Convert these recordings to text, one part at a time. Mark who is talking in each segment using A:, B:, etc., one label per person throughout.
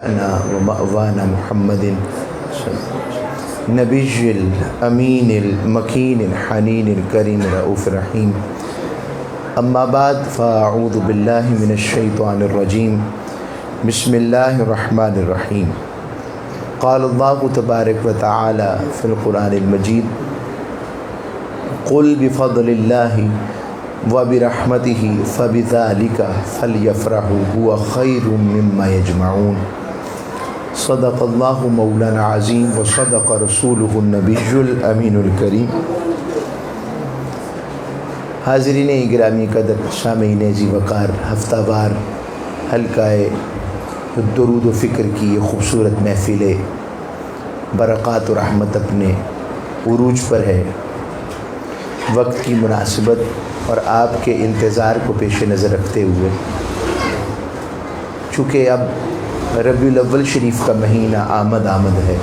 A: ومأوانا محمد نبی الامین المکین الحنین الکریم الرؤوف الرحیم اما بعد فاعوذ باللہ من الشیطان الرجیم بسم اللہ الرحمن الرحیم قال اللہ تبارک و تعالی فی القرآن المجید قل بفضل اللہ وبرحمتہ فبذلک فلیفرحوا هو خیر مما یجمعون صدق اللہ مولانا عظیم و صدق رسولہ النبی الامین الکریم۔ حاضرین گرامی قدر، سامعین ذی وقار، ہفتہ وار حلقہ درود و فکر کی یہ خوبصورت محفل برکات و رحمت اپنے عروج پر ہے۔ وقت کی مناسبت اور آپ کے انتظار کو پیش نظر رکھتے ہوئے، چونکہ اب ربیع الاول شریف کا مہینہ آمد ہے،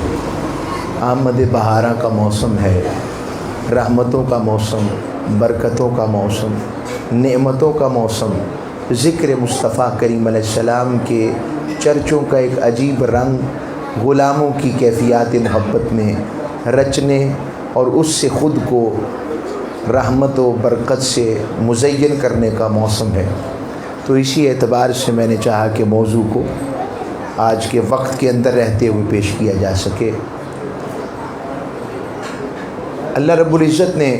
A: آمد بہارہ کا موسم ہے، رحمتوں کا موسم، برکتوں کا موسم، نعمتوں کا موسم، ذکر مصطفیٰ کریم علیہ السلام کے چرچوں کا ایک عجیب رنگ غلاموں کی کیفیات محبت میں رچنے اور اس سے خود کو رحمت و برکت سے مزین کرنے کا موسم ہے۔ تو اسی اعتبار سے میں نے چاہا کہ موضوع کو آج کے وقت کے اندر رہتے ہوئے پیش کیا جا سکے۔ اللہ رب العزت نے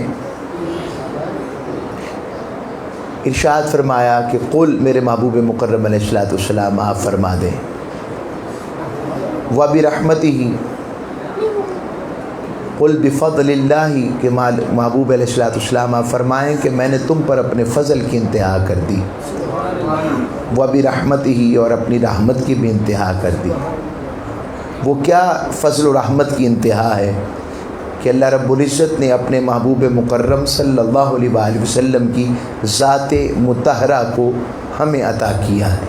A: ارشاد فرمایا کہ قل، میرے محبوب مکرم علیہ السلام آپ فرما دیں، وَبِرَحْمَتِهِ، قل بفضل اللہ، کہ محبوب علیہ السلام آپ فرمائیں کہ میں نے تم پر اپنے فضل کی انتہا کر دی، وَبِرَحْمَتِهِ، اور اپنی رحمت کی بھی انتہا کر دی۔ وہ کیا فضل و رحمت کی انتہا ہے کہ اللہ رب العزت نے اپنے محبوب مکرم صلی اللہ علیہ وآلہ وسلم کی ذات مطہرہ کو ہمیں عطا کیا ہے۔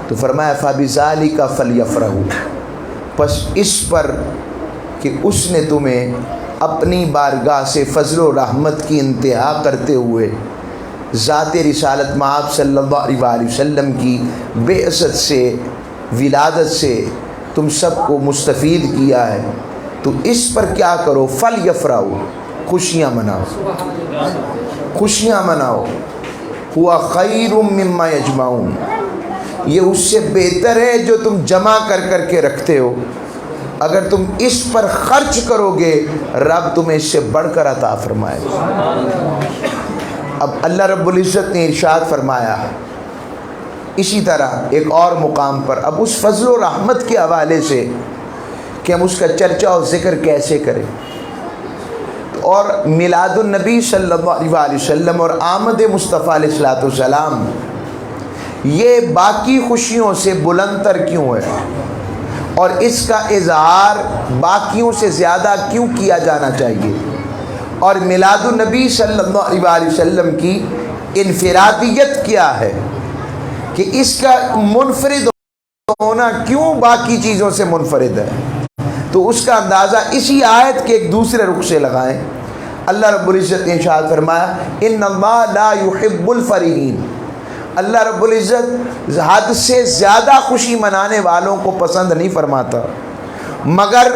A: تو فرمایا فَبِذَلِكَ فَلْيَفْرَحُوا، پس اس پر کہ اس نے تمہیں اپنی بارگاہ سے فضل و رحمت کی انتہا کرتے ہوئے ذات رسالت مآب صلی اللہ علیہ وآلہ وسلم کی بعثت سے، ولادت سے تم سب کو مستفید کیا ہے، تو اس پر کیا کرو، فَلْيَفْرَحُوا، خوشیاں مناؤ، خوشیاں مناؤ، ہوا خیر مما یجمعون، یہ اس سے بہتر ہے جو تم جمع کر کر کے رکھتے ہو۔ اگر تم اس پر خرچ کرو گے، رب تمہیں اس سے بڑھ کر عطا فرمائے گا۔ اب اللہ رب العزت نے ارشاد فرمایا اسی طرح ایک اور مقام پر، اب اس فضل و رحمت کے حوالے سے کہ ہم اس کا چرچہ اور ذکر کیسے کریں، اور میلاد النبی صلی اللہ علیہ وآلہ وسلم اور آمد مصطفیٰ علیہ السلام یہ باقی خوشیوں سے بلند تر کیوں ہے، اور اس کا اظہار باقیوں سے زیادہ کیوں کیا جانا چاہیے، اور میلاد النبی صلی اللہ علیہ وآلہ وسلم کی انفرادیت کیا ہے کہ اس کا منفرد ہونا کیوں باقی چیزوں سے منفرد ہے، تو اس کا اندازہ اسی آیت کے ایک دوسرے رخ سے لگائیں۔ اللہ رب العزت نے ارشاد فرمایا ان اللہ لا يحب الفرحین، اللہ رب العزت حد سے زیادہ خوشی منانے والوں کو پسند نہیں فرماتا، مگر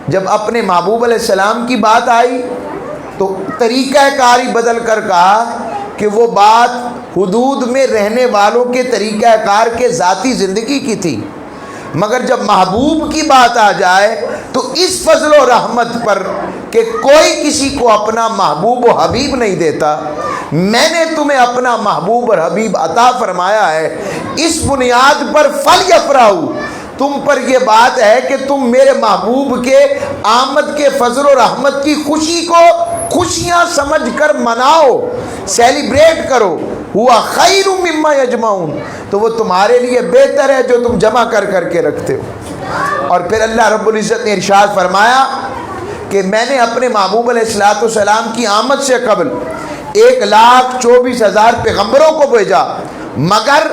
A: جب اپنے محبوب علیہ السلام کی بات آئی تو طریقہ کاری بدل کر کہا کہ وہ بات حدود میں رہنے والوں کے طریقہ کار کے ذاتی زندگی کی تھی، مگر جب محبوب کی بات آ جائے تو اس فضل و رحمت پر کہ کوئی کسی کو اپنا محبوب و حبیب نہیں دیتا، میں نے تمہیں اپنا محبوب اور حبیب عطا فرمایا ہے، اس بنیاد پر فَلْيَفْرَحُوا، تم پر یہ بات ہے کہ تم میرے محبوب کے آمد کے فضل و رحمت کی خوشی کو خوشیاں سمجھ کر مناؤ، سیلیبریٹ کرو، ہوا خیر مما یجمعون، تو وہ تمہارے لیے بہتر ہے جو تم جمع کر کر کے رکھتے ہو۔ اور پھر اللہ رب العزت نے ارشاد فرمایا کہ میں نے اپنے محبوب علیہ السلام کی آمد سے قبل 1,24,000 پیغمبروں کو بھیجا، مگر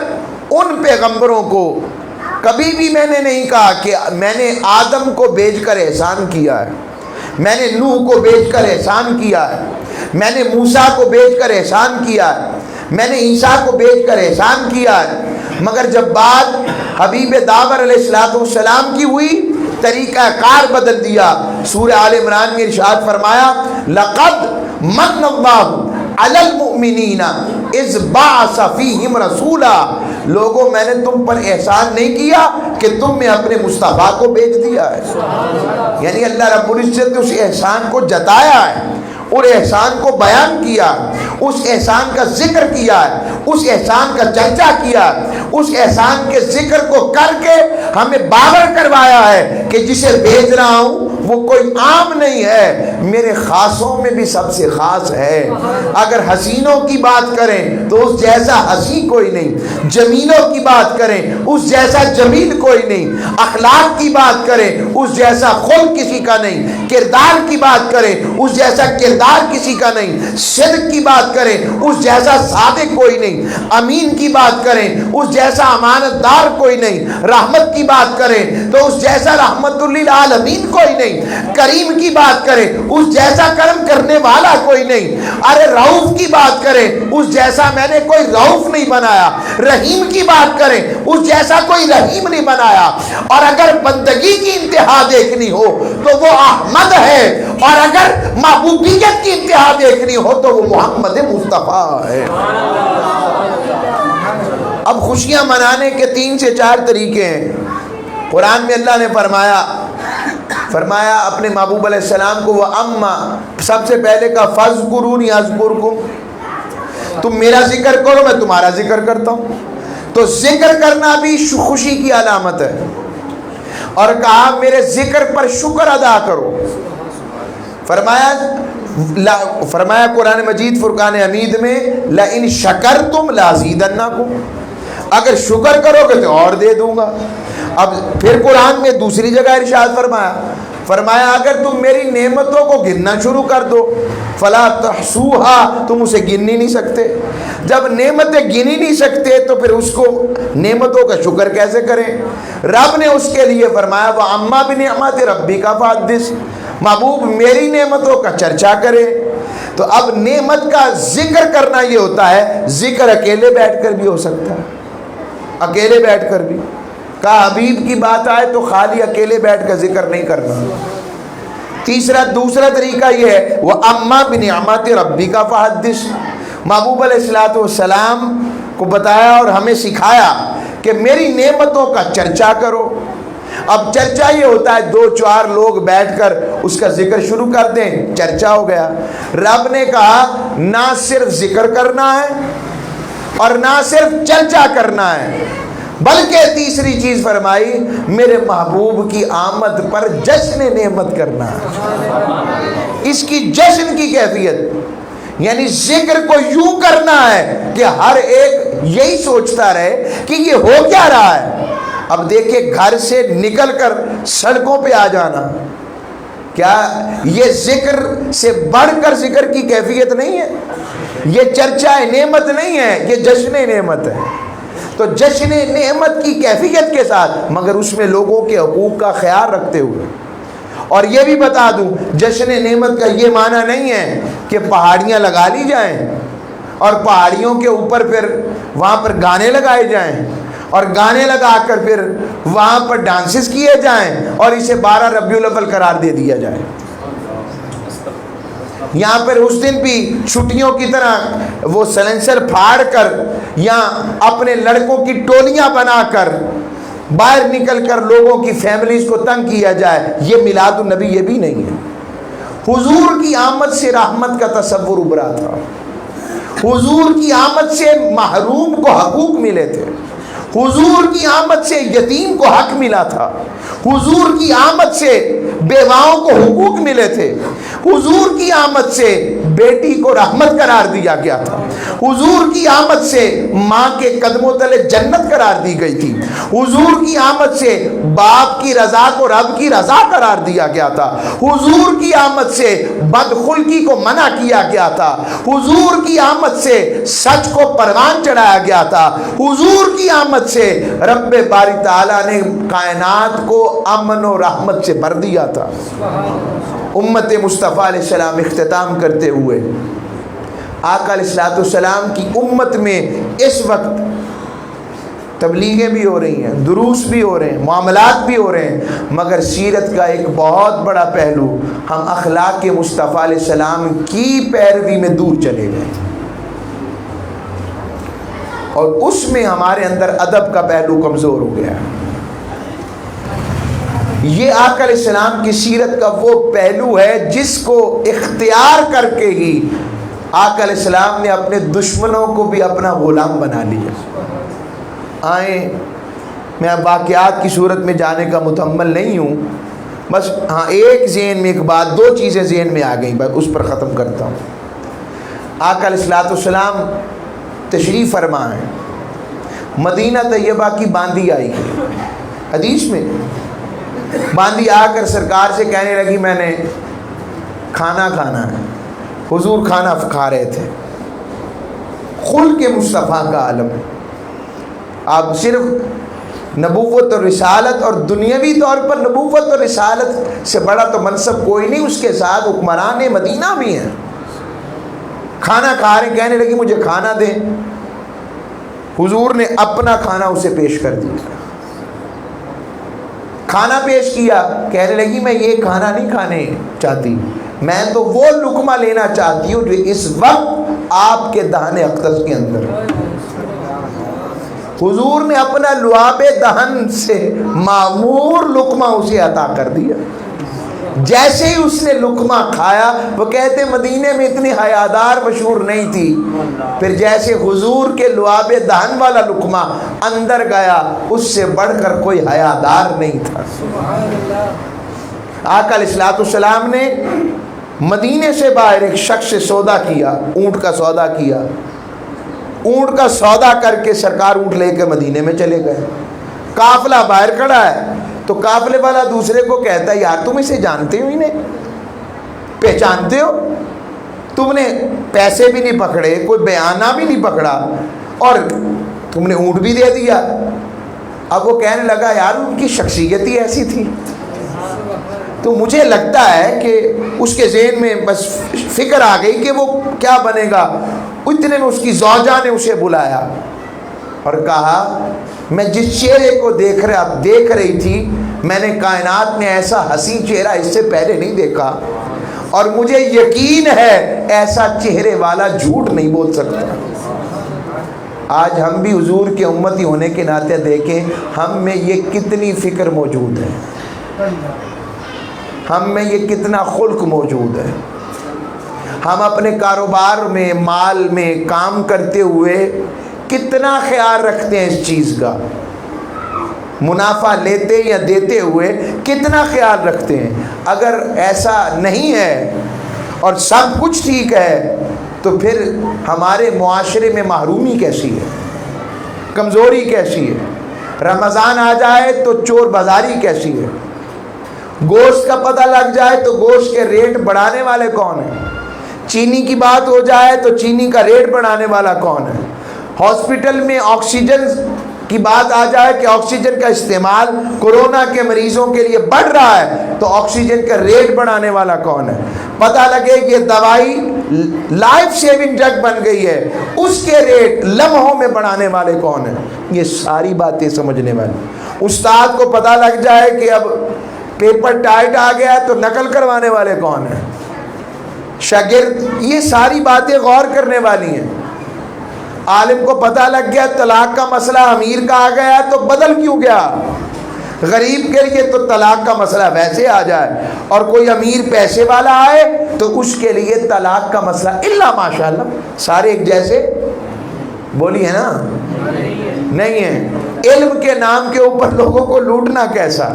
A: ان پیغمبروں کو کبھی بھی میں نے نہیں کہا کہ میں نے آدم کو بھیج کر احسان کیا ہے، میں نے نوح کو بھیج کر احسان کیا ہے، میں نے موسیٰ کو بھیج کر احسان کیا ہے، میں نے عیسیٰ کو بھیج کر احسان کیا ہے، مگر جب بات حبیب داور علیہ السلام کی ہوئی طریقہ کار بدل دیا. سورہ آل عمران میں ارشاد فرمایا لقد من اللہ علی المؤمنین اذ بعث فیہم رسولا. لوگوں میں نے تم پر احسان نہیں کیا کہ تم میں اپنے مصطفیٰ کو بھیج دیا ہے. یعنی اللہ رب العزت نے اس احسان کو جتایا ہے اور احسان کو بیان کیا، اس احسان کا ذکر کیا ہے، اس احسان کا چرچا کیا، اس احسان کے ذکر کو کر کے ہمیں باور کروایا ہے کہ جسے بھیج رہا ہوں وہ کوئی عام نہیں ہے، میرے خاصوں میں بھی سب سے خاص ہے. اگر حسینوں کی بات کریں تو اس جیسا حسین کوئی نہیں، جمیلوں کی بات کریں اس جیسا جمیل کوئی نہیں، اخلاق کی بات کریں اس جیسا خلق کسی کا نہیں، کردار کی بات کریں اس جیسا کردار کسی کا نہیں، صدق کی بات کریں اس جیسا صادق کوئی نہیں، امین کی بات کریں اس جیسا امانت دار کوئی نہیں، رحمت کی بات کریں تو اس جیسا رحمت للعالمین کوئی نہیں، کریم کی بات کریں اس جیسا کرم کرنے والا کوئی نہیں، ارے رؤوف کی بات کریں اس جیسا میں نے کوئی رؤوف نہیں بنایا، رحیم کی بات کریں اس جیسا کوئی رحیم نہیں بنایا. اور اگر بندگی کی انتہا دیکھنی ہو تو وہ احمد ہے، اور اگر محبوبیت کی انتہا دیکھنی ہو تو وہ محمد مصطفیٰ ہے. اب خوشیاں منانے کے 3 سے 4 طریقے ہیں. قرآن میں اللہ نے فرمایا اپنے محبوب علیہ السلام کو وہ اما، سب سے پہلے کا فَاذْكُرُونِي أَذْكُرْكُمْ، تم میرا ذکر کرو میں تمہارا ذکر کرتا ہوں. تو ذکر کرنا بھی خوشی کی علامت ہے. اور کہا میرے ذکر پر شکر ادا کرو. فرمایا قرآن مجید فرقان حمید میں لَإِن شَكَرْتُمْ لَأَزِيدَنَّكُمْ، اگر شکر کرو گے تو اور دے دوں گا. اب پھر قرآن میں دوسری جگہ ارشاد فرمایا اگر تم میری نعمتوں کو گننا شروع کر دو فلا تحصوها، تم اسے گن ہی نہیں سکتے. جب نعمتیں گن ہی نہیں سکتے تو پھر اس کو نعمتوں کا شکر کیسے کریں. رب نے اس کے لیے فرمایا وَأَمَّا بِنِعْمَتِ رَبِّكَ فَحَدِّثْ، محبوب میری نعمتوں کا چرچا کرے. تو اب نعمت کا ذکر کرنا یہ ہوتا ہے، ذکر اکیلے بیٹھ کر بھی ہو سکتا ہے، اکیلے بیٹھ کر بھی. کہا حبیب کی بات آئے تو خالی اکیلے بیٹھ کر ذکر نہیں کرنا. دوسرا طریقہ یہ ہے وَأَمَّا بِنِعْمَتِ رَبِّكَ فَحَدِّثْ، محبوب علیہ السلام کو بتایا اور ہمیں سکھایا کہ میری نعمتوں کا چرچا کرو. اب چرچا یہ ہوتا ہے 2-4 لوگ بیٹھ کر اس کا ذکر شروع کر دیں، چرچا ہو گیا. رب نے کہا نہ صرف ذکر کرنا ہے اور نہ صرف چرچا کرنا ہے، بلکہ تیسری چیز فرمائی میرے محبوب کی آمد پر جشن نعمت کرنا ہے. اس کی جشن کی کیفیت، یعنی ذکر کو یوں کرنا ہے کہ ہر ایک یہی سوچتا رہے کہ یہ ہو کیا رہا ہے. اب دیکھیں گھر سے نکل کر سڑکوں پہ آ جانا، کیا یہ ذکر سے بڑھ کر ذکر کی کیفیت نہیں ہے؟ یہ چرچا نعمت نہیں ہے، یہ جشن نعمت ہے. تو جشن نعمت کی کیفیت کے ساتھ، مگر اس میں لوگوں کے حقوق کا خیال رکھتے ہوئے. اور یہ بھی بتا دوں جشن نعمت کا یہ معنی نہیں ہے کہ پہاڑیاں لگا لی جائیں اور پہاڑیوں کے اوپر پھر وہاں پر گانے لگائے جائیں اور گانے لگا کر پھر وہاں پر ڈانسز کیے جائیں اور اسے 12 ربیع الاول قرار دے دیا جائے. یہاں پر اس دن بھی چھٹیوں کی طرح وہ سلنسر پھاڑ کر یا اپنے لڑکوں کی ٹولیاں بنا کر باہر نکل کر لوگوں کی فیملیز کو تنگ کیا جائے. یہ میلاد النبی یہ بھی نہیں ہے. حضور کی آمد سے رحمت کا تصور ابھرا تھا، حضور کی آمد سے محروم کو حقوق ملے تھے، حضور کی آمد سے یتیم کو حق ملا تھا، حضور کی آمد سے بیواؤں کو حقوق ملے تھے، حضور کی آمد سے بیٹی کو رحمت قرار دیا گیا تھا، حضور کی آمد سے ماں کے قدموں تلے جنت قرار دی گئی تھی، حضور کی آمد سے باپ کی رضا کو رب کی رضا قرار دیا گیا تھا، حضور کی آمد سے بدخلقی کو منع کیا گیا تھا، حضور کی آمد سے سچ کو پروان چڑھایا گیا تھا، حضور کی آمد سے رب باری تعالیٰ نے کائنات کو امن و رحمت سے بھر دیا تھا. امت مصطفیٰ علیہ السلام اختتام کرتے ہوئے آقا علیہ السلام کی امت میں اس وقت تبلیغیں بھی ہو رہی ہیں، دروس بھی ہو رہے ہیں، معاملات بھی ہو رہے ہیں، مگر سیرت کا ایک بہت بڑا پہلو ہم اخلاق مصطفیٰ علیہ السلام کی پیروی میں دور چلے گئے، اور اس میں ہمارے اندر ادب کا پہلو کمزور ہو گیا۔ یہ آقا علیہ السلام کی سیرت کا وہ پہلو ہے جس کو اختیار کر کے ہی آقا علیہ السلام نے اپنے دشمنوں کو بھی اپنا غلام بنا لیا۔ آئیں، میں اب واقعات کی صورت میں جانے کا متحمل نہیں ہوں، بس ہاں ایک ذہن میں ایک بات، دو چیزیں ذہن میں آ گئیں، بس اس پر ختم کرتا ہوں۔ آقا علیہ السلام تشریف فرما ہے، مدینہ طیبہ کی باندی آئی ہے، حدیث میں باندی آ کر سرکار سے کہنے لگی میں نے کھانا کھانا ہے۔ حضور کھانا کھا رہے تھے، خلق مصطفیٰ کا عالم ہے۔ آپ صرف نبوت اور رسالت اور دنیاوی طور پر نبوت اور رسالت سے بڑا تو منصب کوئی نہیں، اس کے ساتھ حکمران مدینہ بھی ہیں۔ کھانا کھا رہے، کہنے لگی مجھے کھانا دیں۔ حضور نے اپنا کھانا اسے پیش کر دیا، کھانا پیش کیا، کہنے لگی میں یہ کھانا نہیں کھانے چاہتی، میں تو وہ لقمہ لینا چاہتی ہوں جو اس وقت آپ کے دہن اقدس کے اندر۔ حضور نے اپنا لعاب دہن سے معمور لقمہ اسے عطا کر دیا۔ جیسے ہی اس نے لقمہ کھایا، وہ کہتے مدینے میں اتنی حیادار مشہور نہیں تھی، پھر جیسے حضور کے لعاب دہن والا لقمہ اندر گیا، اس سے بڑھ کر کوئی حیادار نہیں تھا۔ آقا علیہ السلام نے مدینے سے باہر ایک شخص سے سودا کیا، اونٹ کا سودا کیا، اونٹ کا سودا کر کے سرکار اونٹ لے کے مدینے میں چلے گئے۔ قافلہ باہر کھڑا ہے تو قافلے والا دوسرے کو کہتا ہے یار تم اسے جانتے ہو، انہیں پہچانتے ہو؟ تم نے پیسے بھی نہیں پکڑے، کوئی بیانہ بھی نہیں پکڑا، اور تم نے اونٹ بھی دے دیا۔ اب وہ کہنے لگا یار ان کی شخصیت ہی ایسی تھی، تو مجھے لگتا ہے کہ اس کے ذہن میں بس فکر آ گئی کہ وہ کیا بنے گا۔ اتنے میں اس کی زوجہ نے اسے بلایا اور کہا میں جس چہرے کو دیکھ رہی تھی، میں نے کائنات میں ایسا حسین چہرہ اس سے پہلے نہیں دیکھا، اور مجھے یقین ہے ایسا چہرے والا جھوٹ نہیں بول سکتا۔ آج ہم بھی حضور کے امتی ہونے کے ناطے دیکھیں ہم میں یہ کتنی فکر موجود ہے، ہم میں یہ کتنا خلق موجود ہے۔ ہم اپنے کاروبار میں، مال میں کام کرتے ہوئے کتنا خیال رکھتے ہیں اس چیز کا، منافع لیتے یا دیتے ہوئے کتنا خیال رکھتے ہیں۔ اگر ایسا نہیں ہے اور سب کچھ ٹھیک ہے تو پھر ہمارے معاشرے میں محرومی کیسی ہے، کمزوری کیسی ہے؟ رمضان آ جائے تو چور بازاری کیسی ہے؟ گوشت کا پتہ لگ جائے تو گوشت کے ریٹ بڑھانے والے کون ہیں؟ چینی کی بات ہو جائے تو چینی کا ریٹ بڑھانے والا کون ہے؟ ہاسپٹل میں آکسیجن کی بات آ جائے کہ آکسیجن کا استعمال کورونا کے مریضوں کے لیے بڑھ رہا ہے تو آکسیجن کا ریٹ بڑھانے والا کون ہے؟ پتہ لگے کہ دوائی لائف سیونگ ڈرگ بن گئی ہے، اس کے ریٹ لمحوں میں بڑھانے والے کون ہیں؟ یہ ساری باتیں سمجھنے والی۔ استاد کو پتہ لگ جائے کہ اب پیپر ٹائٹ آ گیا تو نقل کروانے والے کون ہیں؟ شاگرد، یہ ساری باتیں غور کرنے والی ہیں۔ عالم کو پتہ لگ گیا طلاق کا مسئلہ امیر کا آ گیا تو بدل کیوں گیا؟ غریب کے لیے تو طلاق کا مسئلہ ویسے آ جائے، اور کوئی امیر پیسے والا آئے تو اس کے لیے طلاق کا مسئلہ الا ماشاءاللہ سارے ایک جیسے بولی ہے نا، نہیں ہے۔ علم کے نام کے اوپر لوگوں کو لوٹنا کیسا؟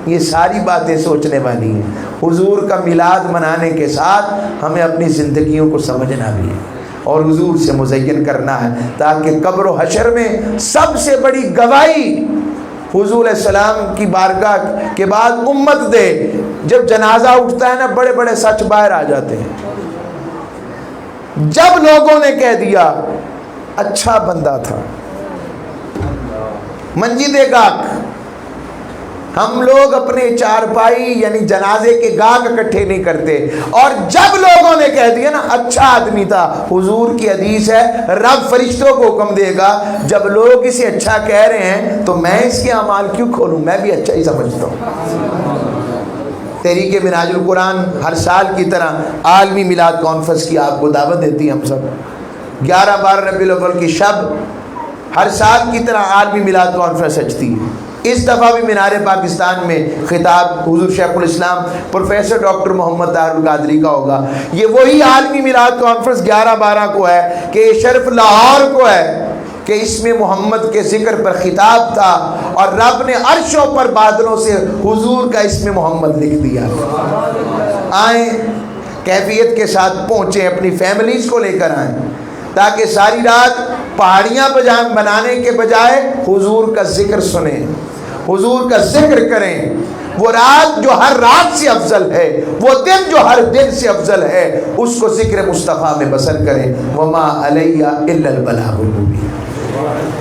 A: یہ ساری باتیں سوچنے والی ہیں۔ حضور کا میلاد منانے کے ساتھ ہمیں اپنی زندگیوں کو سمجھنا بھی ہے اور حضور سے مزین کرنا ہے، تاکہ قبر و حشر میں سب سے بڑی گواہی حضور علیہ السلام کی بارگاہ کے بعد امت دے۔ جب جنازہ اٹھتا ہے نا، بڑے بڑے سچ باہر آ جاتے ہیں۔ جب لوگوں نے کہہ دیا اچھا بندہ تھا، منجد گاک ہم لوگ اپنے چارپائی یعنی جنازے کے گاہ اکٹھے نہیں کرتے. اور جب لوگوں نے کہہ دیا نا اچھا آدمی تھا، حضور کی حدیث ہے رب فرشتوں کو حکم دے گا جب لوگ اسے اچھا کہہ رہے ہیں تو میں اس کے اعمال کیوں کھولوں، میں بھی اچھا ہی سمجھتا ہوں. تحریک منہاج القرآن ہر سال کی طرح عالمی میلاد کانفرنس کی آپ کو دعوت دیتی ہے. ہم سب 11-12 ربیع الاول کی شب ہر سال کی طرح عالمی میلاد کانفرنس سجتی ہے. اس دفعہ بھی مینار پاکستان میں خطاب حضور شیخ الاسلام پروفیسر ڈاکٹر محمد طاہر القادری کا ہوگا. یہ وہی عالمی میلاد کانفرنس 11-12 کو ہے کہ شرف لاہور کو ہے کہ اس میں محمد کے ذکر پر خطاب تھا اور رب نے عرشوں پر بادلوں سے حضور کا اسم محمد لکھ دیا. آئیں کیفیت کے ساتھ پہنچیں، اپنی فیملیز کو لے کر آئیں تاکہ ساری رات پہاڑیاں بنانے کے بجائے حضور کا ذکر سنیں، حضور کا ذکر کریں. وہ رات جو ہر رات سے افضل ہے، وہ دن جو ہر دن سے افضل ہے، اس کو ذکر مصطفیٰ میں بسر کریں. وما علیہ الا البلاغ المبین.